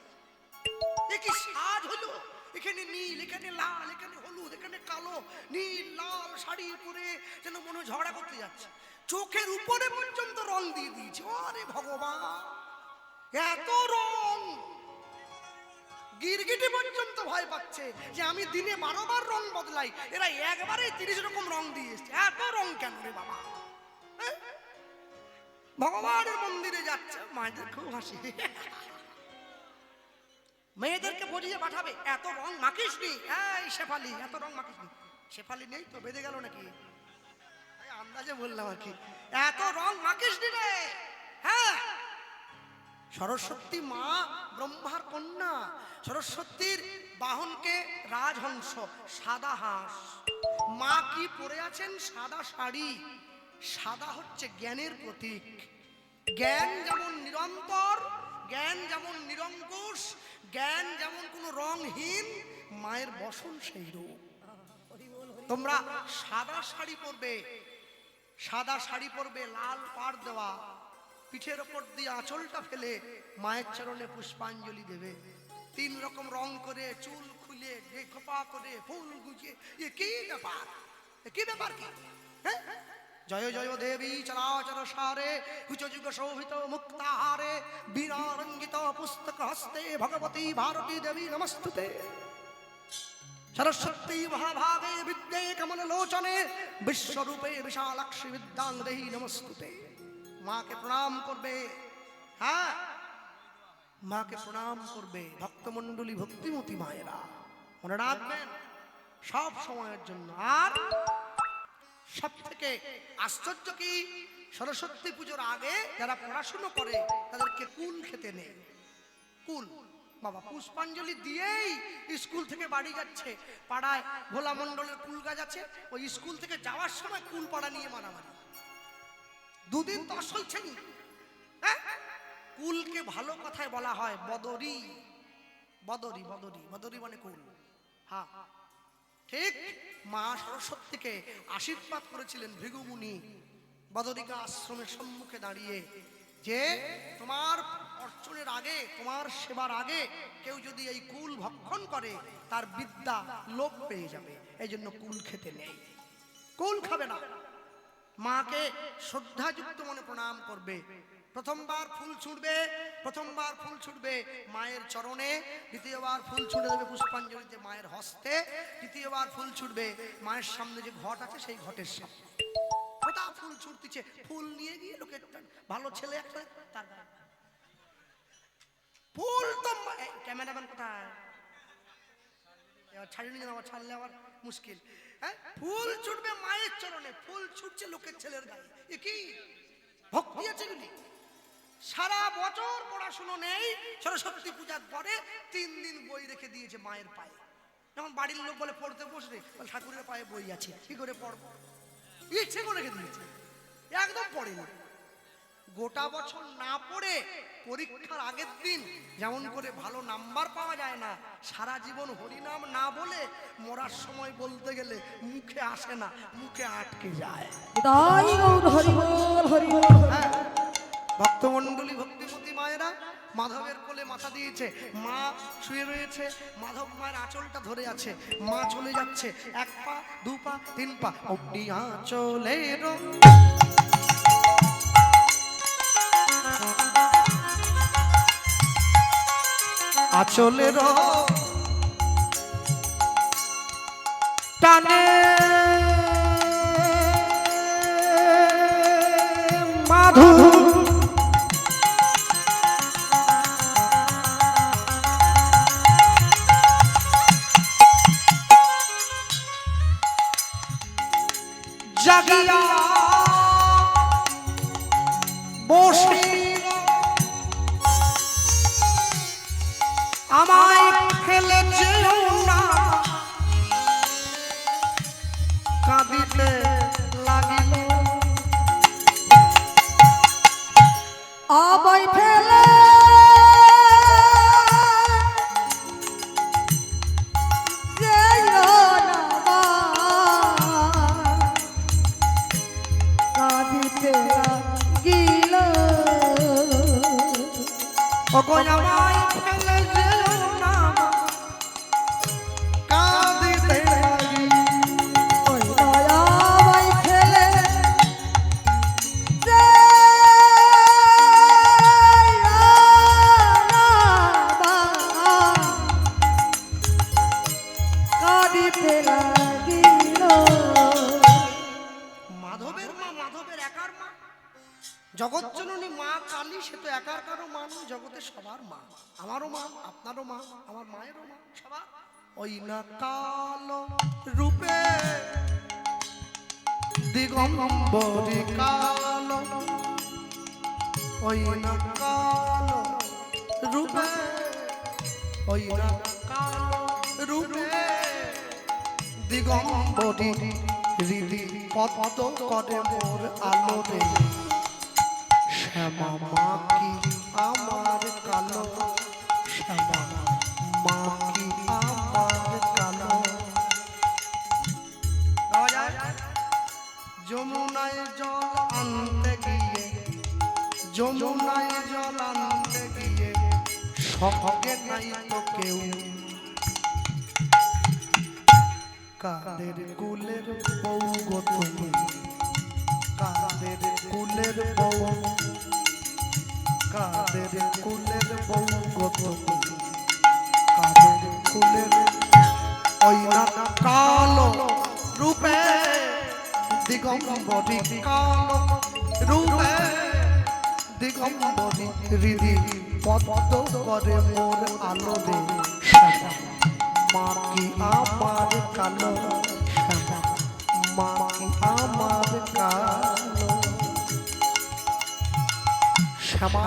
এ কি সাজ হলো! এখানে নীল, এখানে লাল, এখানে হলুদ, এখানে কালো, নীল লাল শাড়ি পরে যেন মনে হয় ঝগড়া করতে যাচ্ছে। চোখের উপরে পর্যন্ত রং দিয়ে দিয়েছে। আরে ভগবান, এত রং! গিরগিটি পর্যন্ত ভয় পাচ্ছে যে আমি দিনে 12 বার রং বদলাই, এরা একবারে 30 রকম রং দিয়ে এসছে। এত রং কেন রে বাবা? ভগবানের মন্দিরে যাচ্ছে, মায়েদের খুব হাসি। মেয়েদেরকে বুঝিয়ে পাঠাবে, এত রং মাখিস নি। এই শেফালি, এত রং মাখিস নি। শেফালি নেই তো, বেঁধে গেল নাকি? আন্দাজে বললাম আর কি। এত রং মাখিস নি রে। হ্যাঁ, সরস্বতী মা ব্রহ্মার কন্যা। সরস্বতীর বাহনকে রাজহংস, সাদা হাঁস। মা কি পরে আছেন? সাদা শাড়ি। সাদা হচ্ছে জ্ঞানের প্রতীক। জ্ঞান যেমন নিরন্তর, জ্ঞান যেমন নিরঙ্কুশ, জ্ঞান যেমন কোনো রংহীন, মায়ের বসন সেই রূপ। তোমরা সাদা শাড়ি পরবে, সাদা শাড়ি পরবে, লাল পাড় দেওয়া, পিঠের ওপর দিয়ে আঁচলটা ফেলে মায়ের চরণে পুষ্পাঞ্জলি দেবে। 3 রকম রং করে, চুল খুলে, খোপা করে, ফুল গুজিয়ে, এ কি ব্যাপার? কি ব্যাপার কি? হ্যাঁ, জয় জয় দেবী চরাচর সারে, কুচযুগ শোভিত মুক্তাহারে, বীণারঙ্গিত পুস্তক হস্তে, ভগবতী ভারতী দেবী নমস্তুতে। সরস্বতী মহাভাগে বিদ্যে কমল লোচনে, বিশ্বরূপে বিশালাক্ষী বিদ্যাং দেহি নমস্তুতে। মাকে প্রণাম করবে। হ্যাঁ, মাকে প্রণাম করবে ভক্তমণ্ডলী, ভক্তিমতী মায়েরা। মনে রাখবেন সব সময়ের জন্য। আর সব থেকে আশ্চর্য কি, সরস্বতী পুজোর আগে যারা পড়াশুনো করে তাদেরকে কুল খেতে নেই। কুল বাবা পুষ্পাঞ্জলি দিয়েই স্কুল থেকে বাড়ি যাচ্ছে, পাড়ায় ভোলা মণ্ডলের কুল গাছ আছে, ওই স্কুল থেকে যাওয়ার সময় কুল পাড়া নিয়ে মারামারি। 2 দিন তো চলছেনি। হ্যাঁ, কুলকে ভালো কথায় বলা হয় বদরি। বদরি বদরি বদরি মানে কুল। হ্যাঁ ঠিক, মা সরস্বতীকে আশীর্বাদ করেছিলেন ভৃগুমুনি বদরিকা আশ্রমের সম্মুখে দাঁড়িয়ে, যে তোমার অর্চনের আগে, তোমার সেবার আগে কেউ যদি এই কুল ভক্ষণ করে তার বিদ্যা লোপ পেয়ে যাবে। এই জন্য কুল খেতে নেই, কুল খাবে না। মাকে শ্রদ্ধাযুক্ত মনে প্রণাম করবে। প্রথমবার ফুল ছুঁড়বে মায়ের চরণে, দ্বিতীয়বার ফুল ছুঁড়ে দেবে পুষ্পাঞ্জলিতে মায়ের হস্তে, তৃতীয়বার ফুল ছুঁড়বে মায়ের সামনে যে ঘট আছে সেই ঘটের সামনে। ওটা ফুল ছুটতিছে, ফুল নিয়ে গিয়ে লোকের ভালো ছেলে একটা তার ফুল তো। ক্যামেরাম্যান কোথায়? ছাড়িয়ে নিয়ে আবার ছাড়লে আবার মুশকিল। হ্যাঁ, ফুল ছুটবে মায়ের চরণে, ফুল ছুটছে লোকের ছেলের গায়ে। এ কি ভক্তি আছে? সারা বছর পড়াশুনো নেই, সরস্বতী পূজার পরে 3 দিন বই রেখে দিয়েছে মায়ের পায়ে। যখন বাড়ির লোক বলে পড়তে বসবে, ঠাকুরের পায়ে বই আছে, কি করে পড়বো? ইচ্ছে করে রেখে দিয়েছে, একদম পড়েনি। গোটা বছর না পড়ে পরীক্ষার আগের দিন যেমন করে ভালো নাম্বার পাওয়া যায় না, সারা জীবন হরিনাম না বলে মরার সময় বলতে গেলে মুখে আসে না, মুখে আটকে যায়। তাই গৌর হরি বল হরি বল। হ্যাঁ, ভক্তমণ্ডলী, ভক্তিমতী মায়েরা মাধবের কোলে মাথা দিয়েছে, মা শুয়ে রয়েছে, মাধব মায়ের আঁচলটা ধরে আছে, মা চলে যাচ্ছে, 1 পা 2 পা 3 পা, অগ্নি আঁচলের আঁচলের টানে মাধু জাগিয়া বসে আমায় ফেলে যেও না, কাঁদিতে লাগিল। আমায় ফেলে যেও না, কাঁদিতে লাগিল। ওগো আমায় ফেলে যেও না, কাঁদিতে লাগিল। ওই আমায় ফেলে যেও না, কাঁদিতে লাগিল। মাধবের মা, মাধবের একার মা, জগৎজননী মা কালী, সে তো একার কারো মা নয়, জগতের সবার মা। আমারও মা, আপনারও মা, আমার মায়েরও মা, সবার। ওই না কালো রূপে দিগম্বরী কালো, ওই না কালো রূপে, ওই না কালো রূপে দিগম্বরী হৃদি পদ্ম করে মোর আলো রে। শ্যামা মা কি আমার কালো, শ্যামা মা কি আমার কালো। যমুনায় জল আনতে গিয়ে যমুনায় জল আনতে গিয়ে সঙ্গে নাই তো কেউ, কাদের কুলের বউ গো তুমি, কাদের কুলের বউ, কাদের কুলের বউ গো তুমি, কাদের কুলের ওই না কালো রূপে দিগম্বরী, কালো রূপে দিগম্বরী হৃদি পদ্ম করে মোর আলো রে শ্যামা, মা কি আমার কালো শ্যামা, মা কি আমার কালো শ্যামা,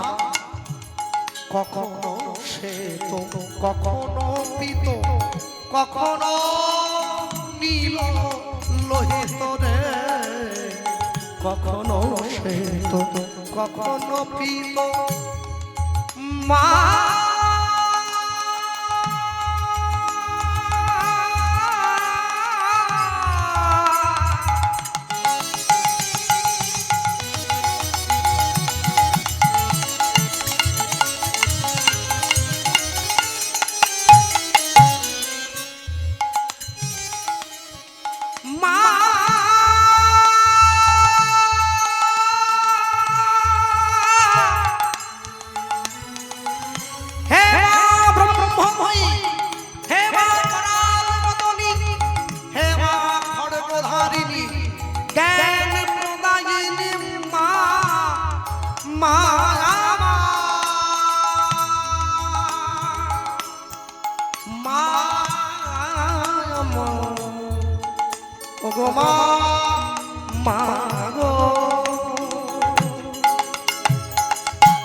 কখনো সে তো কখনো পিত, কখনো নীল লোহিত রে, কখনো সে তো কখনো পিত, মা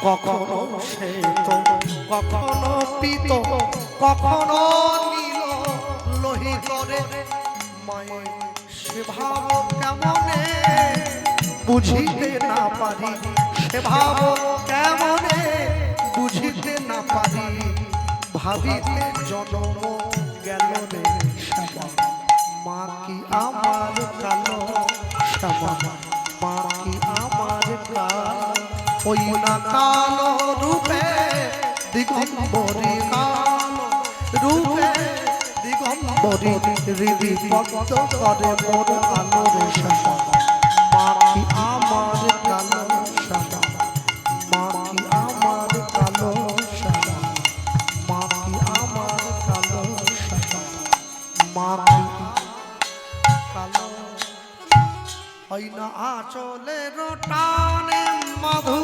কখনো সে তো কখনো পিত, কখনো নীল লোহিত রে, মায়ের সে ভাব কেমনে বুঝিতে না পারি, সে ভাব কেমনে বুঝিতে না পারি, ভাবিতে জন্ম গেল রে শ্যামা, মা কি আমার কালো শ্যামা, মা কি আমার কালো, ওই না কালো রূপে দিগম্বরী, কালো রূপে দিগম্বরী হৃদি পদ্ম করে মোর আলো রে শ্যামা, মা কি আমার কালো শ্যামা, মা কি আমার কালো শ্যামা, মা কি আমার কালো শ্যামা, মা কি কালো, ওই না আঁচলের টানে মধু,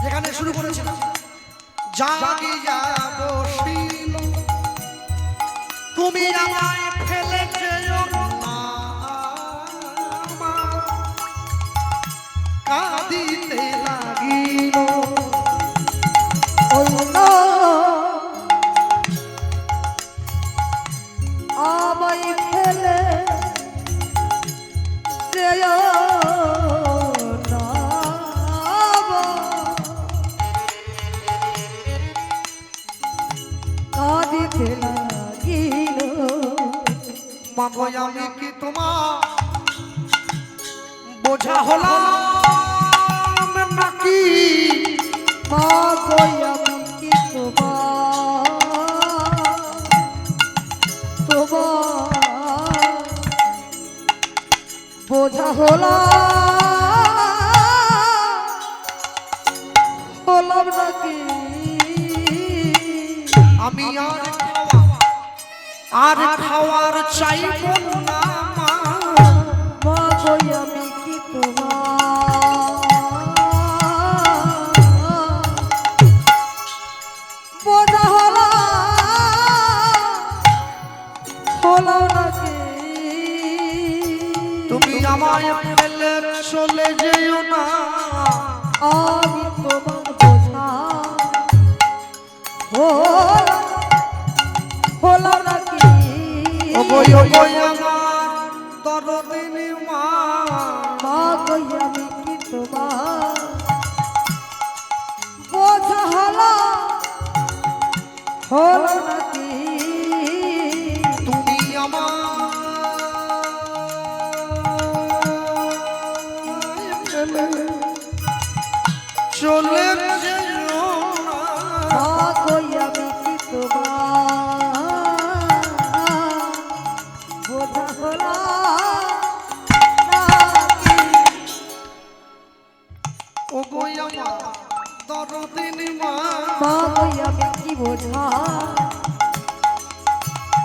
যেখানে শুরু করেছিলাম জাগিয়া বসিল, তুমি আমায় ফেলে যেও না, কাঁদিতে লাগিল, ওই না আমায় ফেলে যেও না, কাঁদিতে লাগিল, মাগো আমি কি তোমার বোঝা হলাম নাকি, মা গো আমি কি তোমার বোঝা হলাম নাকি, আমি আর খাওয়ার চাইব না, মা মা গো আমি কি তোমার বোঝা হলাম নাকি, তুমি আমায় ফেলে চলে যেও না, আমি তোমার বোঝা হলাম নাকি, ওগোই ওগোই আমার দরদিনী মা, মা গো আমি কি তোমার বোঝা হলাম নাকি, তুমি আমার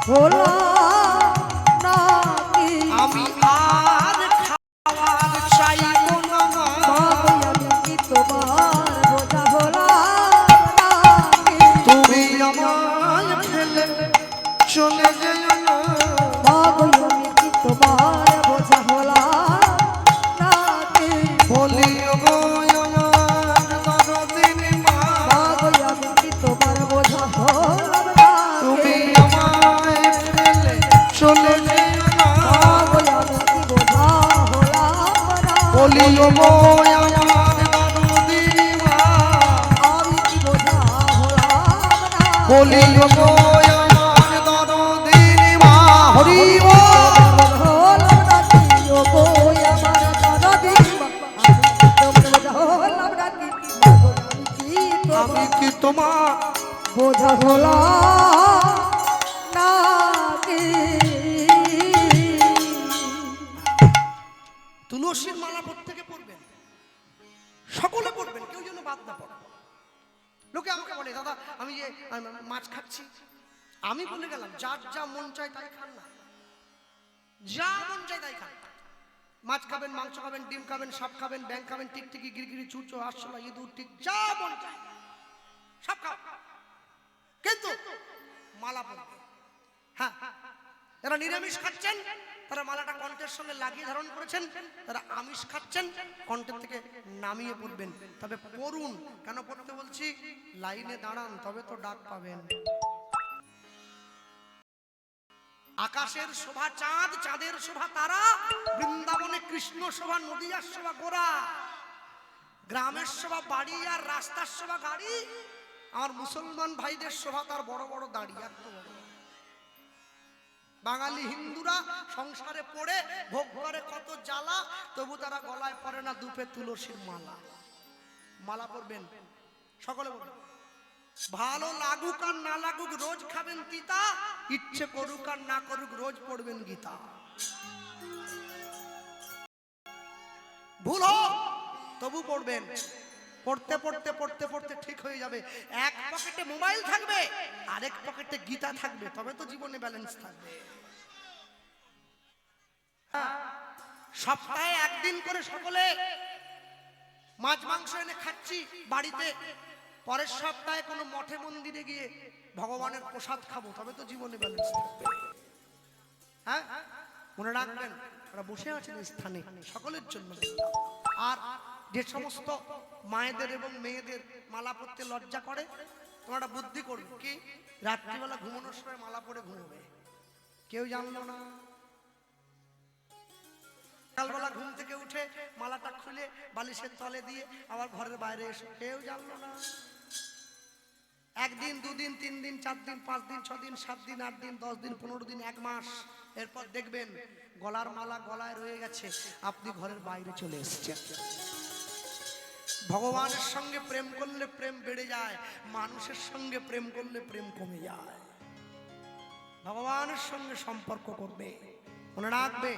হলাম নাকি আমি আর খাওয়ার চাইব না মা। মাগো আমি কি তোমার বোঝা হলাম নাকি তুমি আমায় ফেলে চলে যেও না। মাগো আমি কি তোমার বোঝা হলাম নাকি বলি গো আমার দরদিন মা, মাগো আমি কি তোমার বোঝা হলাম নাকি তুমি আমায় ফেলে চলে যেও না। মাগো আমি কি বোঝা হলাম নাকি বলি গো আমার দরদিন মা, আমি কি বোঝা হলাম নাকি বলি গো আমার দরদিন মা। হরি বল। হলাম নাকি ও গো আমার দাদা দিমা আমি কি তোমার বোঝা হলাম নাকি মাগো আমি কি আমি তোমার কি তোমার বোঝা হলাম নাকি তুলসীর মালা প্রত্যেকে পড়বেন, সকলে পড়বেন, কেউ যেন বাদ না পড়ে। লোকে আমাকে বলে দাদা আমি যে মাছ খাচ্ছি, আমি বলে গেলাম যার যা মন চায় তাই খান না, যা মন চায় তাই খান। মাছ খাবেন, মাংস খাবেন, ডিম খাবেন, সাপ খাবেন, ব্যাং খাবেন, টিকটিকি, গিরগিরি, চুচো, আরশোলা, ইঁদুর, ঠিক যা মন চায় সব খাও, কিন্তু মালা পড়বে। হ্যাঁ, যারা নিরামিষ খাচ্ছেন তারা মালাটা কণ্ঠের সঙ্গে লাগিয়ে ধারণ করেছেন, তারা আমিষ খাচ্ছেন কণ্ঠের থেকে নামিয়ে পড়বেন। তবে পড়ুন, কেন পড়তে বলছি, লাইনে দাঁড়ান তবে তো ডাক পাবেন। আকাশের শোভা চাঁদ, চাঁদের শোভা তারা, বৃন্দাবনে কৃষ্ণ শোভা, নদীয়ার শোভা গোরা, গ্রামের শোভা বাড়ি আর রাস্তার শোভা গাড়ি, আমার মুসলমান ভাইদের শোভা তার বড় বড় দাড়ি। আর তো বড় বাঙালি হিন্দুরা সংসারে পড়ে ভোগ করে কত জ্বালা, তবু তারা গলায় পরে না দুপে তুলসীর মালা। মালা পরবেন, সকলে বলবেন ভালো লাগুক আর না লাগুক রোজ খাবেন তিতা, ইচ্ছে করুক আর না করুক রোজ পড়বেন গীতা। ভুল হোক তবু পড়বেন, পড়তে পড়তে পড়তে পড়তে ঠিক হয়ে যাবে। এক পকেটে মোবাইল থাকবে, আরেক পকেটে গীতা থাকবে, তবে তো জীবনে ব্যালেন্স থাকবে। সপ্তাহে একদিন করে সকলে মাছ মাংস এনে খাচ্ছি বাড়িতে, পরের সপ্তাহে কোনো মঠে মন্দিরে গিয়ে ভগবানের প্রসাদ খাবো, তবে তো জীবনে ব্যালেন্স থাকবে। হ্যাঁ, মনে রাখবেন ওরা বসে আছেন স্থানে সকলের জন্য। আর যে সমস্ত মায়েদের এবং মেয়েদের মালা পরতে লজ্জা করে, তোমরা বুদ্ধি করবে কি, রাত্রিবেলা ঘুমানোর সময় মালা পরে ঘুমোবে, কেউ জানলো না। সকালবেলা ঘুম থেকে উঠে মালাটা খুলে বালিশের তলে দিয়ে আবার ঘরের বাইরে এসে কেউ জানলো না। একদিন, দুদিন, 3 দিন, 4 দিন, 5 দিন, 6 দিন, 7 দিন, 8 দিন, 10 দিন, 15 দিন, 1 মাস, এরপর দেখবেন গলার মালা গলায় রয়ে গেছে, আপনি ঘরের বাইরে চলে এসেছেন। ভগবানের সঙ্গে প্রেম করলে প্রেম বেড়ে যায়, মানুষের সঙ্গে প্রেম করলে প্রেম কমে যায়। ভগবানের সঙ্গে সম্পর্ক করবে, মনে রাখবে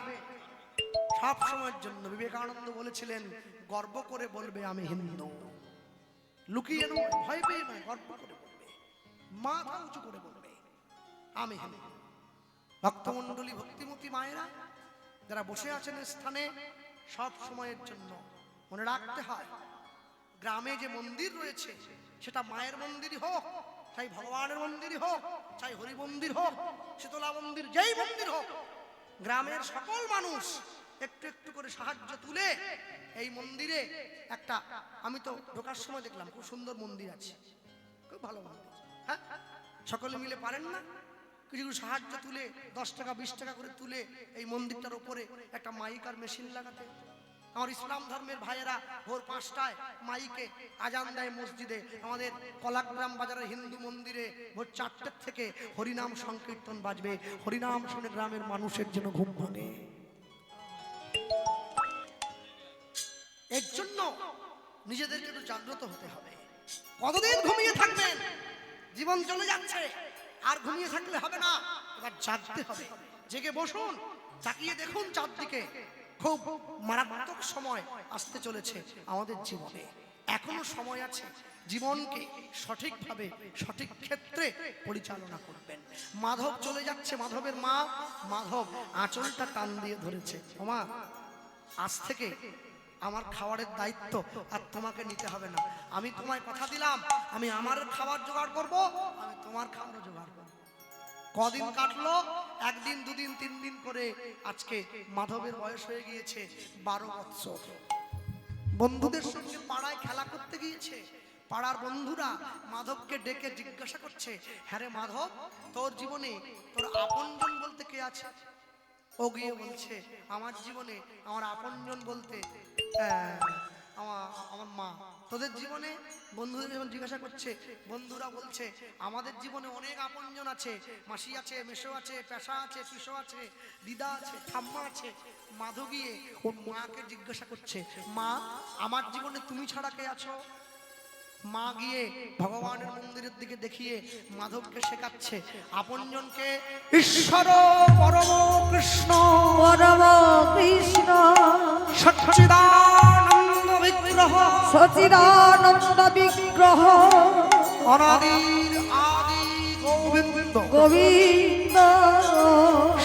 সব সময়ের জন্য। বিবেকানন্দ বলেছিলেন গর্ব করে বলবে আমি হিন্দু, লুকিয়ে নয়, ভয় পেয়ে নয়, গর্ব করে বলবে, মাথা উঁচু করে বলবে আমি হিন্দু। ভক্তমণ্ডলী, ভক্তিমতী মায়েরা যারা বসে আছেন স্থানে, সব সময়ের জন্য মনে রাখতে হয় গ্রামে যে মন্দির রয়েছে সেটা মায়ের মন্দিরই হোক, চাই ভগবানের মন্দিরই হোক, চাই হরি মন্দির হোক, শীতলা মন্দির, যেই মন্দির হোক, গ্রামের সকল মানুষ একটু একটু করে সাহায্য তুলে এই মন্দিরে একটা, আমি তো ঢোকার সময় দেখলাম খুব সুন্দর মন্দির আছে, খুব ভালো মন্দির। হ্যাঁ, সকলে মিলে পারেন না কিছু সাহায্য তুলে 10 টাকা 20 টাকা করে তুলে এই মন্দিরটার উপরে একটা মাইক আর মেশিন লাগাতে? আমার ইসলাম ধর্মের ভাইয়েরা ভোর 5টায় মাইকে আজান দেয় মসজিদে, আমাদের কলাগ্রাম বাজারের হিন্দু মন্দিরে ভোর 4টে থেকে হরিনাম সংকীর্তন বাজবে, হরিনাম শুনে গ্রামের মানুষের জন্য ঘুম ভাঙে। এর জন্য নিজেদেরকে একটু জাগ্রত হতে হবে। কতদিন ঘুমিয়ে থাকবেন? জীবন চলে যাচ্ছে, আর ঘুমিয়ে থাকলে হবে না, এবার জাগতে হবে। জেগে বসুন, তাকিয়ে দেখুন চারদিকে, খুব মারাত্মক সময় আসতে চলেছে আমাদের জীবনে। এখনো সময় আছে, জীবনকে সঠিকভাবে সঠিক ক্ষেত্রে পরিচালনা করবেন। মাধব চলে যাচ্ছে, মাধবের মা মাধব আঁচলটা টান দিয়ে ধরেছে, ওমা আজ থেকে আমার খাবারের দায়িত্ব আর তোমাকে নিতে হবে না, আমি তোমায় কথা দিলাম আমি আমার খাবার জোগাড় করব, আমি তোমার খাবার জোগাড় করব। কদিন কাটলো, একদিন দুদিন তিন দিন করে আজকে মাধবের বয়স হয়ে গিয়েছে 12 বছর। বন্ধুদের সঙ্গে পাড়ায় খেলা করতে গিয়েছে, পাড়ার বন্ধুরা মাধবকে ডেকে জিজ্ঞাসা করছে, হ্যাঁ রে মাধব, তোর জীবনে তোর আপনজন বলতে কে আছে? ও গিয়ে বলছে, আমার জীবনে আমার আপনজন বলতে আমার মা। তোদের জীবনে? বন্ধুদের যখন জিজ্ঞাসা করছে, বন্ধুরা বলছে, আমাদের জীবনে অনেক আপনজন আছে, মাসি আছে, মেসো আছে, পেশা আছে, পিসো আছে, দিদা আছে, ঠাম্মা আছে। মাধব গিয়ে ওর মাকে জিজ্ঞাসা করছে, মা আমার জীবনে তুমি ছাড়া কে আছো? মা গিয়ে ভগবানের মন্দিরের দিকে দেখিয়ে মাধবকে শেখাচ্ছে, আপনজনকে ঈশ্বর পরম কৃষ্ণ, পরম কৃষ্ণ সচ্চিদানন্দ বিগ্রহ, সচিদানন্দ বিগ্রহ, অনাদির আদি গোবিন্দ, গোবিন্দ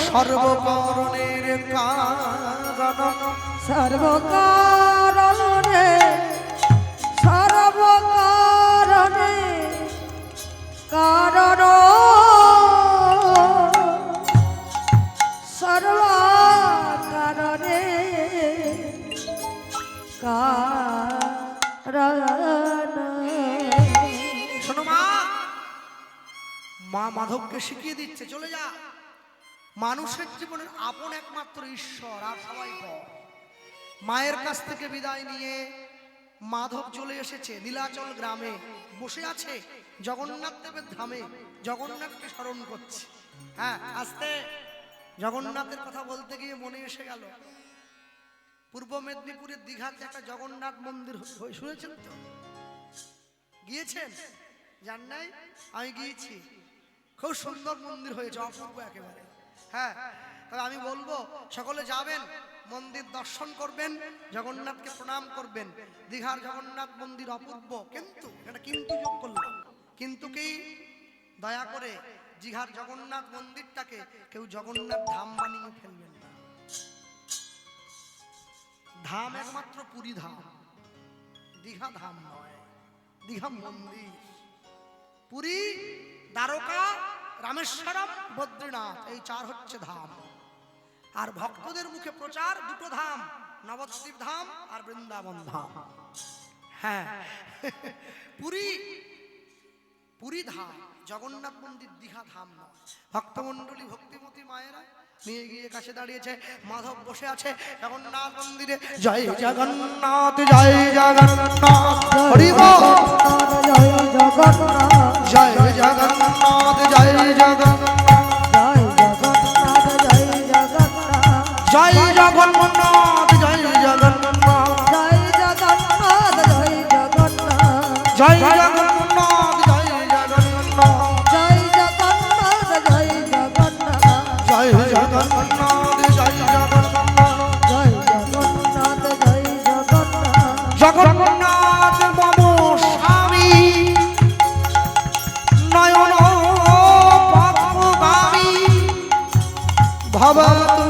সর্বকারণের কারণ, সর্বকারণে সর্বকারণে কারণ, সর্বকারণে কারণ। শোনো মা, মা মাধবকে শিখিয়ে দিচ্ছে, চলে যা, মানুষের জীবনের আপন একমাত্র ঈশ্বর, আর সবাই পর। মায়ের কাছ থেকে বিদায় নিয়ে মাধব চলে এসেছে নীলাচল গ্রামে, বসে আছে জগন্নাথ দেবের ধামে, জগন্নাথকে স্মরণ করছে। হ্যাঁ, আস্তে জগন্নাথের কথা বলতে গিয়ে মনে এসে গেল, পূর্ব মেদিনীপুরের দীঘাতে একটা জগন্নাথ মন্দির শুনেছেন তো? গিয়েছেন? জান নাই? আমি গিয়েছি, খুব সুন্দর মন্দির হয়েছে, অপূর্ব একেবারে। হ্যাঁ, তবে আমি বলবো সকলে যাবেন, মন্দির দর্শন করবেন, জগন্নাথকে প্রণাম করবেন। দীঘার জগন্নাথ মন্দির অপূর্ব, কিন্তু এটা কিন্তু যোগ করলাম, কিন্তু কি, দয়া করে দীঘার জগন্নাথ মন্দিরটাকে কেউ জগন্নাথ ধাম বানিয়ে ফেলবেন না। ধাম একমাত্র পুরী ধাম, দীঘা ধাম নয়, দীঘা মন্দির। পুরী, দ্বারকা, রামেশ্বরম, বদ্রীনাথ, এই 4 হচ্ছে ধাম। আর ভক্তদের মুখে প্রচার দুটো ধাম, নবদ্বীপ ধাম আর বৃন্দাবন ধাম। হ্যাঁ, পুরী পুরী ধাম, জগন্নাথ মন্দির দীঘা ধাম নয়। ভক্তমণ্ডলী ভক্তিমতী মায়েরা নিয়ে গিয়ে কাছে দাঁড়িয়েছে, মাধব বসে আছে জগন্নাথ মন্দিরে। জয় জগন্নাথ, জয় জগন্নাথ, হরি বল, জয় জগন্নাথ, জয় জগন্নাথ, জয় জগন্নাথ, জয় জগন্নাথ, জয় জগন্নাথ, জয় জগন্নাথ, জয় জগন্নাথ, জয় জগন্নাথ, জয় জগন্নাথ, জয় জগন্নাথ, জয় জগন্নাথ, জয় জগন্নাথ, জয় জগন্নাথ, জয় জগন্নাথ, জয় জগন্নাথ, জয় জগন্নাথ, জয় জগন্নাথ, জগন্নাথ মম স্বামী, নয়ন পথগামী, ভবতু